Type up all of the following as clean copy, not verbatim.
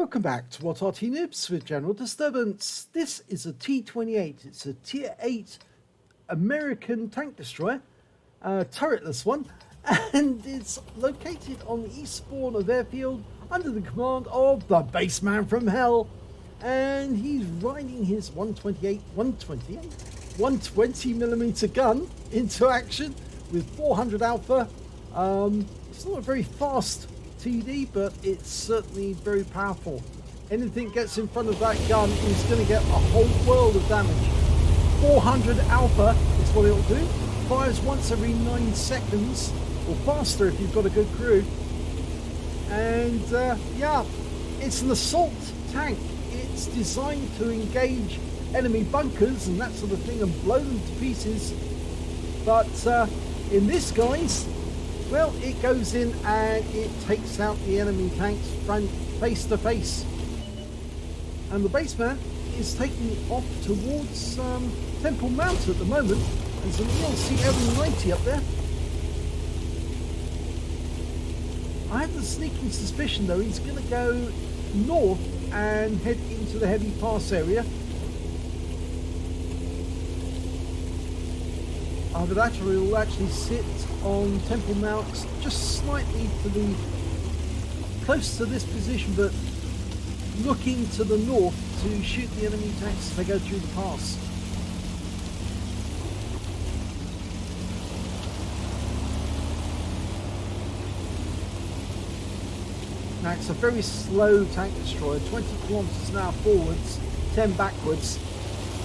Welcome back to What Arty Noobs with General Disturbance. This is a T28. It's a Tier 8 American tank destroyer, turretless one, and it's located on the east spawn of Airfield under the command of the BassmanFromHell, and he's riding his 120mm gun into action with 400 alpha. It's not a very fast TD, but it's certainly very powerful. Anything gets in front of that gun is going to get a whole world of damage. 400 alpha is what it'll do. Fires once every 9 seconds, or faster if you've got a good crew. And yeah, it's an assault tank. It's designed to engage enemy bunkers and that sort of thing and blow them to pieces. But in this, guys, well, it goes in and it takes out the enemy tanks face to face. And the baseman is taking off towards Temple Mount at the moment. There's an ELC M90 up there. I have the sneaking suspicion, though, he's going to go north and head into the heavy pass area. Either that or he'll actually sit on Temple Mount just slightly to the close to this position, but looking to the north to shoot the enemy tanks as they go through the pass. Now it's a very slow tank destroyer, 20 kilometers an hour forwards, 10 backwards,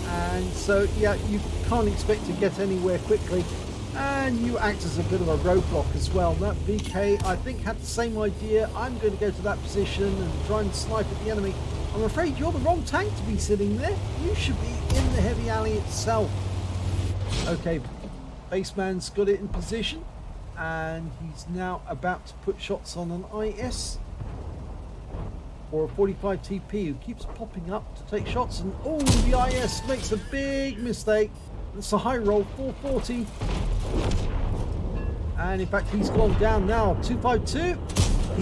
and so yeah, you can't expect to get anywhere quickly, and you act as a bit of a roadblock as well. That VK, I think, had the same idea. I'm going to go to that position and try and snipe at the enemy. I'm afraid you're the wrong tank to be sitting there. You should be in the heavy alley itself. Okay, Baseman's got it in position, and he's now about to put shots on an IS or a 45 TP who keeps popping up to take shots, and oh, the IS makes a big mistake. It's a high roll, 440, and in fact he's gone down now. 252,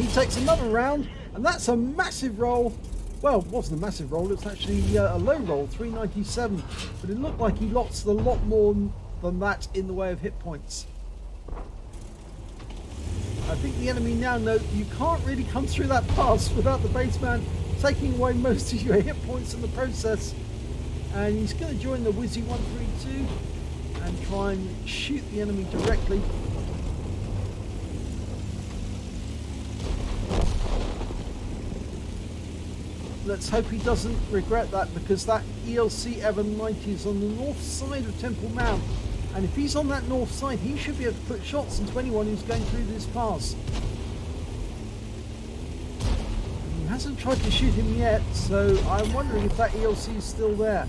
he takes another round, and that's a massive roll. Well, it wasn't a massive roll, it's actually a low roll, 397, but it looked like he lost a lot more than that in the way of hit points. I think the enemy now know you can't really come through that pass without the baseman taking away most of your hit points in the process. And he's going to join the Wizzy 132 and try and shoot the enemy directly. Let's hope he doesn't regret that, because that ELC M90 is on the north side of Temple Mount. And if he's on that north side, he should be able to put shots into anyone who's going through this pass. He hasn't tried to shoot him yet, so I'm wondering if that ELC is still there.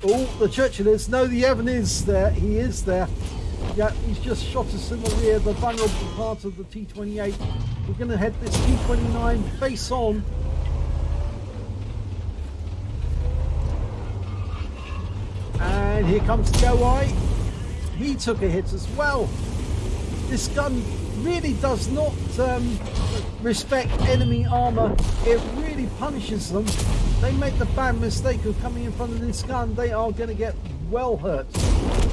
Oh, the Churchill is. No, the Evan is there. He is there. Yeah, he's just shot us in the rear, the vulnerable part of the T28. We're going to head this T29 face on. And here comes the OI. He took a hit as well. This gun really does not respect enemy armor. It really punishes them. They make the bad mistake of coming in front of this gun, they are going to get well hurt.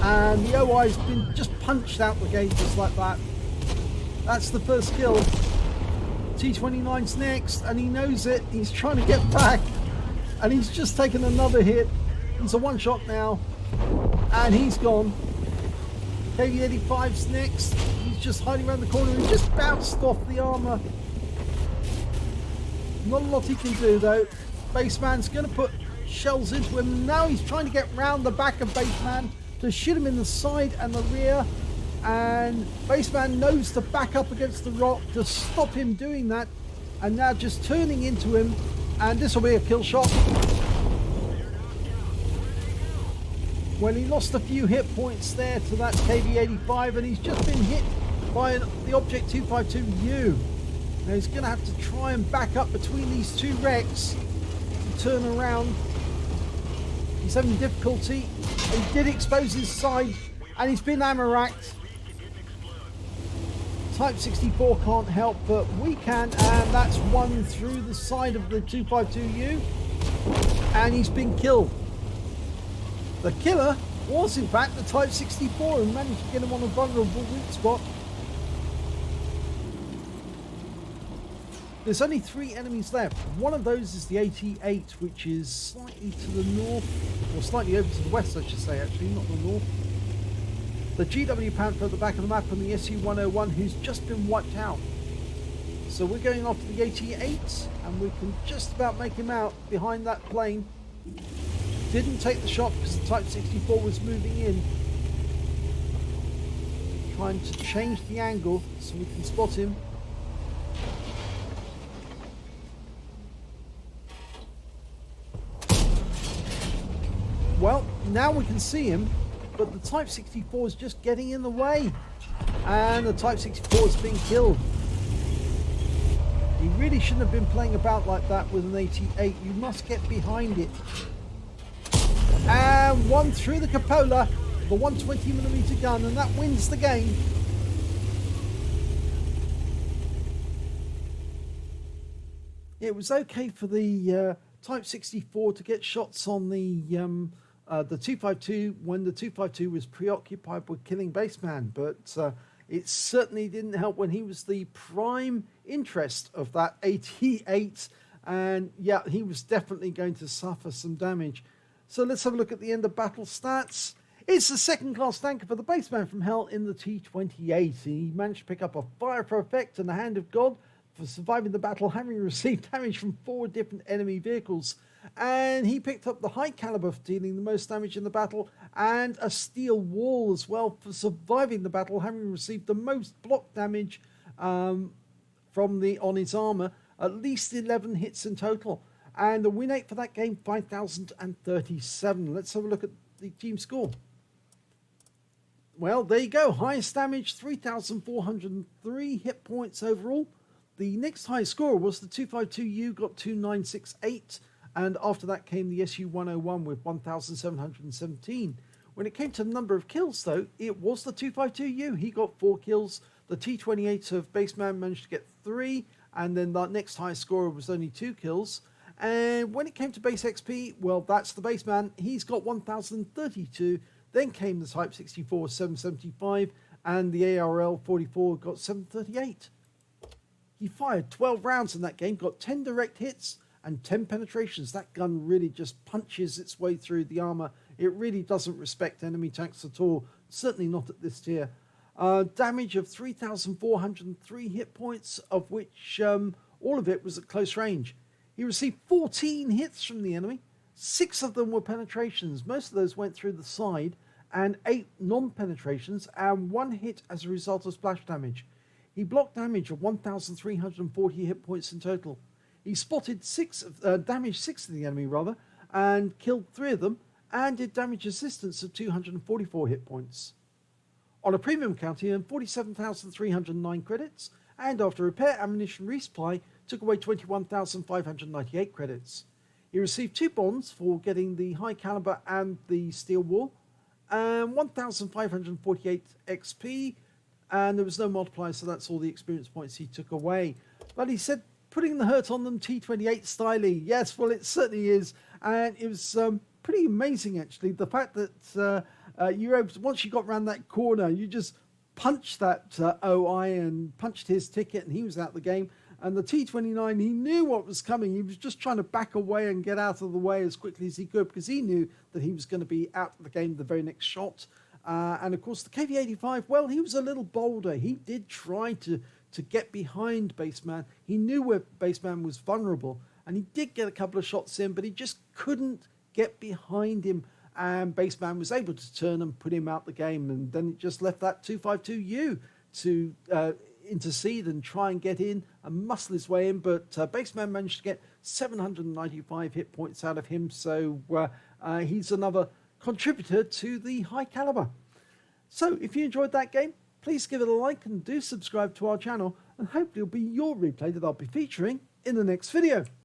And the OI's been just punched out the gate just like that. That's the first kill. T29's next, and he knows it. He's trying to get back, and he's just taken another hit. It's a one shot now, and he's gone. KV-85's next. He's just hiding around the corner. He just bounced off the armor. Not a lot he can do though. Baseman's going to put shells into him. Now he's trying to get round the back of Baseman to shoot him in the side and the rear. And Baseman knows to back up against the rock to stop him doing that. And now just turning into him. And this will be a kill shot. Well, he lost a few hit points there to that KV-85, and he's just been hit by the Object 252U. Now he's going to have to try and back up between these two wrecks to turn around. He's having difficulty. He did expose his side, and he's been ammo racked. Type 64 can't help, but we can, and that's one through the side of the 252U, and he's been killed. The killer was in fact the Type 64 and managed to get him on a vulnerable weak spot. There's only 3 enemies left. One of those is the 88, which is slightly to the north, or slightly over to the west I should say, actually, not the north. The GW Panther at the back of the map, and the SU-101 who's just been wiped out. So we're going after the 88, and we can just about make him out behind that plane. Didn't take the shot because the Type 64 was moving in. Trying to change the angle so we can spot him. Well, now we can see him, but the Type 64 is just getting in the way. And the Type 64 is being killed. You really shouldn't have been playing about like that with an 88. You must get behind it. And one through the cupola, the 120mm gun, and that wins the game. It was okay for the Type 64 to get shots on the 252 when the 252 was preoccupied with killing Bassman, but it certainly didn't help when he was the prime interest of that 88, and yeah, he was definitely going to suffer some damage. So let's have a look at the end of battle stats. It's the second-class tanker for the BassmanFromHell in the T28. He managed to pick up a fire for effect and the hand of God for surviving the battle, having received damage from 4 different enemy vehicles. And he picked up the high caliber for dealing the most damage in the battle, and a steel wall as well for surviving the battle, having received the most block damage on his armor, at least 11 hits in total. And the win rate for that game, 5,037. Let's have a look at the team score. Well, there you go. Highest damage, 3,403 hit points overall. The next highest score was the 252U, got 2,968. And after that came the SU-101 with 1,717. When it came to the number of kills, though, it was the 252U. He got 4 kills. The T28 of Bassman managed to get 3. And then the next highest scorer was only 2 kills. And when it came to base XP, well, that's the Bassman. He's got 1,032. Then came the Type 64, 775. And the ARL 44 got 738. He fired 12 rounds in that game, got 10 direct hits and 10 penetrations. That gun really just punches its way through the armor. It really doesn't respect enemy tanks at all, certainly not at this tier. Damage of 3,403 hit points, of which all of it was at close range. He received 14 hits from the enemy. 6 of them were penetrations. Most of those went through the side, and 8 non-penetrations, and 1 hit as a result of splash damage. He blocked damage of 1,340 hit points in total. He spotted damaged 6 of the enemy, and killed 3 of them, and did damage assistance of 244 hit points. On a premium count, he earned 47,309 credits, and after repair, ammunition resupply, took away 21,598 credits. He received 2 bonds for getting the high caliber and the steel wall, and 1,548 XP, and there was no multiplier, so that's all the experience points he took away. But he said, putting the hurt on them, T28 styly. Yes, well, it certainly is. And it was pretty amazing, actually. The fact that you were able to, once you got around that corner, you just punched that OI and punched his ticket, and he was out of the game. And the T29, he knew what was coming. He was just trying to back away and get out of the way as quickly as he could, because he knew that he was going to be out of the game the very next shot. And of course, the KV-85, well, he was a little bolder. He did try to get behind Bassman. He knew where Bassman was vulnerable, and he did get a couple of shots in, but he just couldn't get behind him, and Bassman was able to turn and put him out the game, and then it just left that 252U to intercede and try and get in and muscle his way in, but Bassman managed to get 795 hit points out of him, so he's another contributor to the high caliber. So if you enjoyed that game, please give it a like and do subscribe to our channel, and hopefully it'll be your replay that I'll be featuring in the next video.